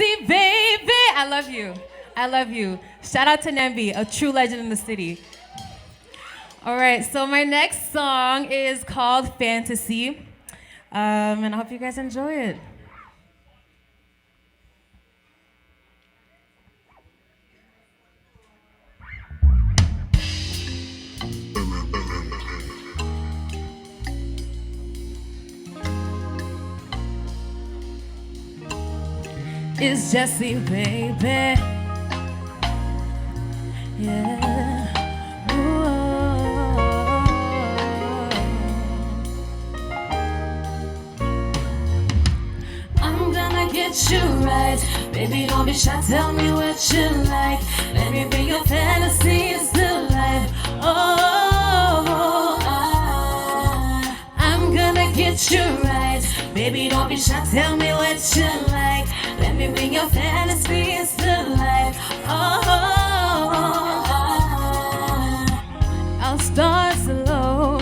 Jessie, baby. I love you. I love you. Shout out to Nembi, a true legend in the city. All right, so my next song is called Fantasy, and I hope you guys enjoy it. It's Jessie, baby. Yeah. Whoa. I'm gonna get you right. Baby, don't be shy, tell me what you like. Let me bring your fantasies to life. I'm gonna get you right. Baby, don't be shy, tell me what you like. Let me bring your fantasies to life. I'll start slow.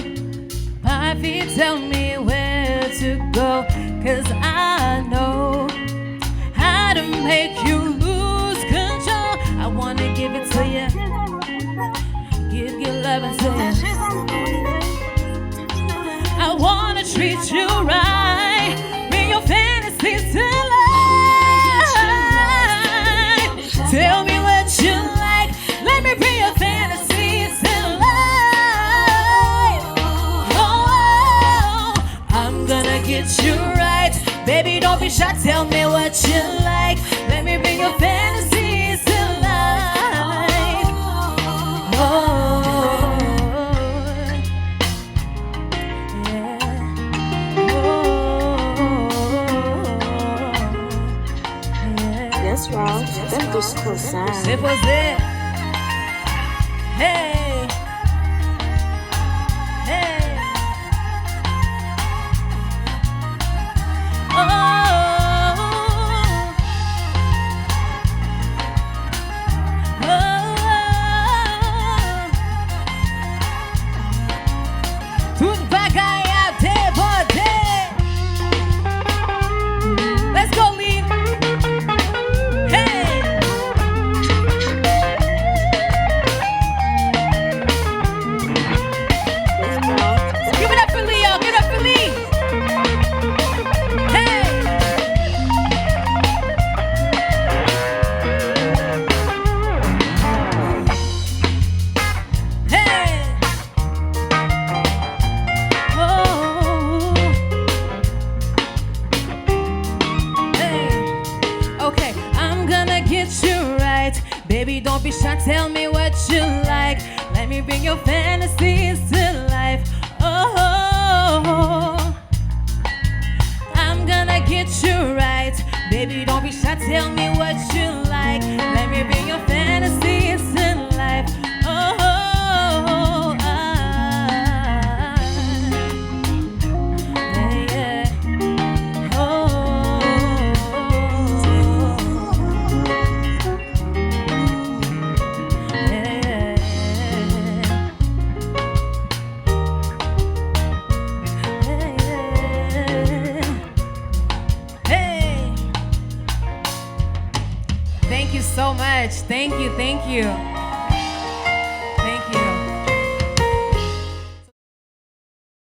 Papi, tell me where to go. 'Cause I know how to make you lose control. I wanna give it to you. Give your love and say I wanna treat you right. Bring your fantasies to life. Tell me what you like. Let me bring your fantasies to life. Oh, I'm gonna get you right. Baby, don't be shy. Tell me what you like. Let me bring your fantasies to life. Oh. That's wrong. That was cool sound. It was it. Hey. Hey. Oh. Tudo vai ganhar de poder. Let's go, Lee. Hey. Give it up for Leo. Give it up for Lee. Hey. Hey. Oh. Hey. Okay, I'm gonna get you right. Baby, don't be shy. Tell me what you like. Let me bring your fantasies to life. Oh, I'm gonna get you right. Baby, don't be shy. Tell me what you like. Let me bring your fantasies to life. Oh, yeah, yeah. Oh, yeah. Hey. Thank you so much. Thank you. Thank you.